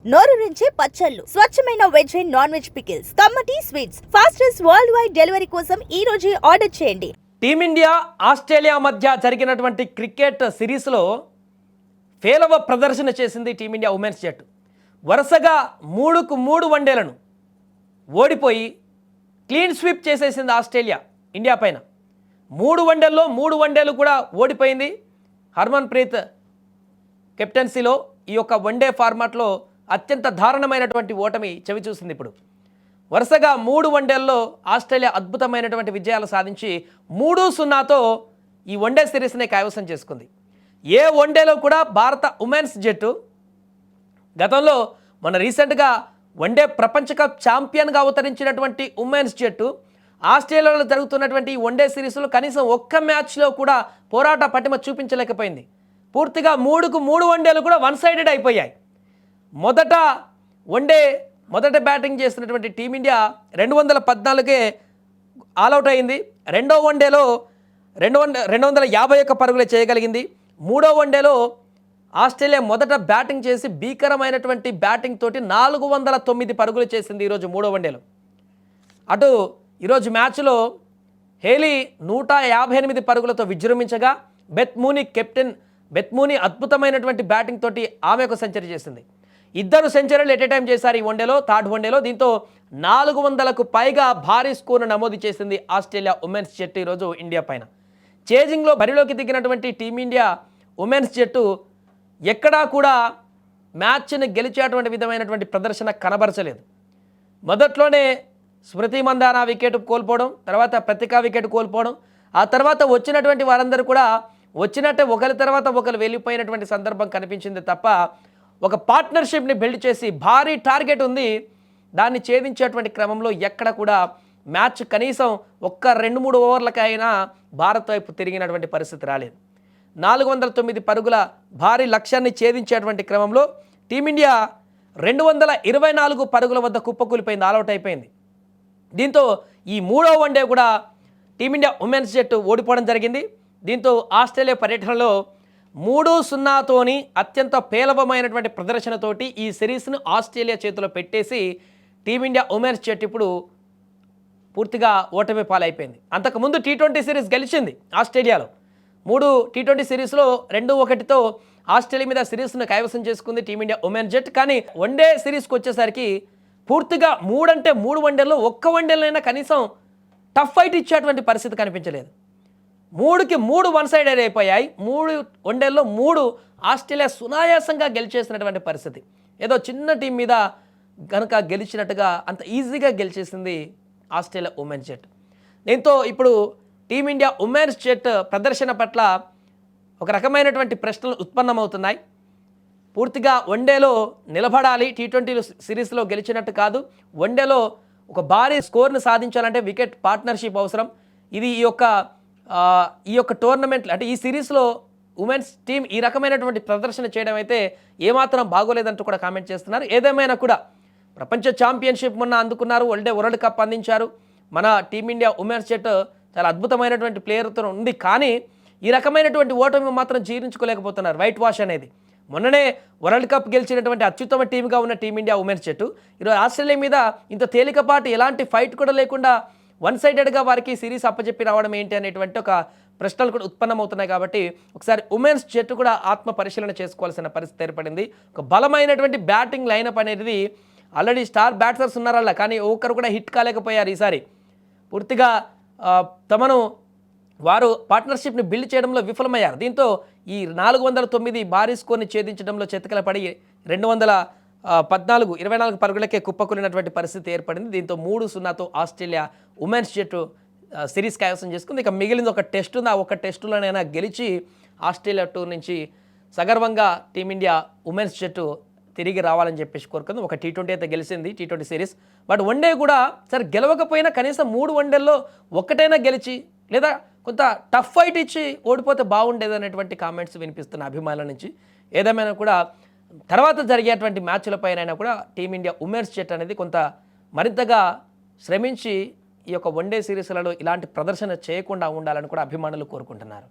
నోరూరించే పచ్చళ్ళు, స్వచ్ఛమైన veg and non veg pickles, కమ్మటి sweets, fastest world wide delivery కోసం ఈ రోజే ఆర్డర్ చేయండి. టీమిండియా ఆస్ట్రేలియా మధ్య జరిగినటువంటి క్రికెట్ సిరీస్లో పేలవ ప్రదర్శన చేసింది టీమిండియా ఉమెన్స్ జట్టు. వరుసగా 3 వన్డేలను ఓడిపోయి క్లీన్ స్వీప్ చేసేసింది ఆస్ట్రేలియా ఇండియా పైన. 3 వన్డేల్లో 3 వన్డేలు కూడా ఓడిపోయింది. హర్మన్ ప్రీత్ కెప్టెన్సీలో ఈ యొక్క వన్డే ఫార్మాట్లో అత్యంత దారుణమైనటువంటి ఓటమి చవి చూసింది. ఇప్పుడు వరుసగా 3 వన్డేల్లో ఆస్ట్రేలియా అద్భుతమైనటువంటి విజయాలు సాధించి 3-0తో ఈ వన్డే సిరీస్ని కైవసం చేసుకుంది. ఏ వన్డేలో కూడా భారత ఉమెన్స్ జట్టు గతంలో మన రీసెంట్గా వన్డే ప్రపంచ కప్ ఛాంపియన్గా అవతరించినటువంటి ఉమెన్స్ జట్టు ఆస్ట్రేలియాలో జరుగుతున్నటువంటి వన్డే సిరీస్లో కనీసం ఒక్క మ్యాచ్లో కూడా పోరాట పటిమ చూపించలేకపోయింది. పూర్తిగా 3 వన్డేలు కూడా వన్ సైడెడ్ అయిపోయాయి. మొదట బ్యాటింగ్ చేసినటువంటి టీమిండియా 214కే ఆల్అవుట్ అయింది. రెండో వన్డేలో 251 పరుగులే చేయగలిగింది. మూడో వన్డేలో ఆస్ట్రేలియా మొదట బ్యాటింగ్ చేసి భీకరమైనటువంటి బ్యాటింగ్ తోటి 409 పరుగులు చేసింది ఈరోజు మూడో వన్డేలో. అటు ఈరోజు మ్యాచ్లో హేలీ 158 పరుగులతో విజృంభించగా బెత్ మూనీ అద్భుతమైనటువంటి బ్యాటింగ్ తోటి ఆమె ఒక సెంచరీ చేసింది. ఇద్దరు సెంచరీలు ఎట్ ఏ టైం చేశారు ఈ వన్డేలో, థర్డ్ వన్డేలో. దీంతో 400కు పైగా భారీ స్కోర్ను నమోదు చేసింది ఆస్ట్రేలియా ఉమెన్స్ జట్టు ఈరోజు ఇండియా పైన. చేజింగ్లో బరిలోకి దిగినటువంటి టీమిండియా ఉమెన్స్ జట్టు ఎక్కడా కూడా మ్యాచ్ని గెలిచేటువంటి విధమైనటువంటి ప్రదర్శన కనబరచలేదు. మొదట్లోనే స్మృతి మందాన వికెట్ కోల్పోవడం, తర్వాత ప్రతికా వికెట్ కోల్పోవడం, ఆ తర్వాత వచ్చినటువంటి వారందరూ కూడా వచ్చినట్టే ఒకరి తర్వాత ఒకరు వెళ్ళిపోయినటువంటి సందర్భం కనిపించింది తప్ప ఒక పార్ట్నర్షిప్ని బిల్డ్ చేసి భారీ టార్గెట్ ఉంది, దాన్ని ఛేదించేటువంటి క్రమంలో ఎక్కడ కూడా మ్యాచ్ కనీసం ఒక్క 2-3 ఓవర్లకైనా భారత్ వైపు తిరిగినటువంటి పరిస్థితి రాలేదు. 409 పరుగుల భారీ లక్ష్యాన్ని ఛేదించేటువంటి క్రమంలో టీమిండియా 224 పరుగుల వద్ద కుప్పకూలిపోయింది, ఆల్అవుట్ అయిపోయింది. దీంతో ఈ మూడో వన్డే కూడా టీమిండియా ఉమెన్స్ జట్టు ఓడిపోవడం జరిగింది. దీంతో ఆస్ట్రేలియా పర్యటనలో 3-0తోని అత్యంత పేలవమైనటువంటి ప్రదర్శనతోటి ఈ సిరీస్ను ఆస్ట్రేలియా చేతిలో పెట్టేసి టీమిండియా ఉమెన్స్ జట్టు ఇప్పుడు పూర్తిగా ఓటమి పాలైపోయింది. అంతకుముందు T20 సిరీస్ గెలిచింది ఆస్ట్రేలియాలో. 3 T20 సిరీస్లో 2-1తో ఆస్ట్రేలియా మీద సిరీస్ను కైవసం చేసుకుంది టీమిండియా ఉమెన్స్ జట్టు. కానీ వన్డే సిరీస్కి వచ్చేసరికి పూర్తిగా 3 వన్డేల్లో ఒక్క వన్డేలైనా కనీసం టఫ్ ఫైట్ ఇచ్చేటువంటి పరిస్థితి కనిపించలేదు. 3 వన్ సైడెడ్ అయిపోయాయి. 3 వన్డేల్లో 3 ఆస్ట్రేలియా సునాయాసంగా గెలిచేసినటువంటి పరిస్థితి. ఏదో చిన్న టీం మీద కనుక గెలిచినట్టుగా అంత ఈజీగా గెలిచేసింది ఆస్ట్రేలియా ఉమెన్స్ జట్టు. దీంతో ఇప్పుడు టీమిండియా ఉమెన్స్ జట్టు ప్రదర్శన పట్ల ఒక రకమైనటువంటి ప్రశ్నలు ఉత్పన్నమవుతున్నాయి. పూర్తిగా వన్డేలో నిలబడాలి, T20 సిరీస్లో గెలిచినట్టు కాదు, వన్డేలో ఒక భారీ స్కోర్ను సాధించాలంటే వికెట్ పార్ట్నర్షిప్ అవసరం. ఇది ఈ యొక్క టోర్నమెంట్ అంటే ఈ సిరీస్లో ఉమెన్స్ టీం ఈ రకమైనటువంటి ప్రదర్శన చేయడం అయితే ఏమాత్రం బాగోలేదంటూ కూడా కామెంట్ చేస్తున్నారు. ఏదేమైనా కూడా ప్రపంచ ఛాంపియన్షిప్ మొన్న అందుకున్నారు, వరల్డ్ కప్ అందించారు. మన టీమిండియా ఉమెన్స్ జట్టు చాలా అద్భుతమైనటువంటి ప్లేయర్తో ఉంది, కానీ ఈ రకమైనటువంటి ఓటమి మాత్రం జీర్ణించుకోలేకపోతున్నారు. వైట్ వాష్ అనేది మొన్ననే వరల్డ్ కప్ గెలిచినటువంటి అత్యుత్తమ టీమ్గా ఉన్న టీమిండియా ఉమెన్స్ జట్టు ఈరోజు ఆస్ట్రేలియా మీద ఇంత తేలికపాటి ఎలాంటి ఫైట్ కూడా లేకుండా వన్ సైడెడ్గా వారికి సిరీస్ అప్పచెప్పి రావడం ఏంటి అనేటువంటి ఒక ప్రశ్నలు కూడా ఉత్పన్నమవుతున్నాయి. కాబట్టి ఒకసారి ఉమెన్స్ జట్టు కూడా ఆత్మ పరిశీలన చేసుకోవాల్సిన పరిస్థితి ఏర్పడింది. ఒక బలమైనటువంటి బ్యాటింగ్ లైనప్ అనేది ఆల్రెడీ స్టార్ బ్యాట్సర్స్ ఉన్నారల్లా, కానీ ఒక్కరు కూడా హిట్ కాలేకపోయారు. ఈసారి పూర్తిగా వారు పార్ట్నర్షిప్ని బిల్డ్ చేయడంలో విఫలమయ్యారు. దీంతో ఈ 409 భారీ స్కోర్ని ఛేదించడంలో చేతికల పడి 24 పరుగులకే కుప్పకూలినటువంటి పరిస్థితి ఏర్పడింది. దీంతో 3-0తో ఆస్ట్రేలియా ఉమెన్స్ జట్టు సిరీస్ కైవసం చేసుకుంది. ఇక మిగిలింది ఒక టెస్ట్ ఉంది, ఆ ఒక టెస్టులోనైనా గెలిచి ఆస్ట్రేలియా టూర్ నుంచి సగర్వంగా టీమిండియా ఉమెన్స్ జట్టు తిరిగి రావాలని చెప్పేసి కోరుకుంది. ఒక T20 అయితే గెలిచింది, T20 సిరీస్. బట్ వన్డే కూడా సరే గెలవకపోయినా కనీసం 3 వన్డేల్లో ఒక్కటైనా గెలిచి లేదా కొంత టఫ్ ఫైట్ ఇచ్చి ఓడిపోతే బాగుండేది అనేటువంటి కామెంట్స్ వినిపిస్తున్న అభిమానుల నుంచి. ఏదేమైనా కూడా తర్వాత జరిగేటువంటి మ్యాచ్లపైన కూడా టీమిండియా ఉమెన్స్ జట్టు అనేది కొంత మరింతగా శ్రమించి ఈ యొక్క వన్డే సిరీస్లలో ఇలాంటి ప్రదర్శన చేయకుండా ఉండాలని కూడా అభిమానులు కోరుకుంటున్నారు.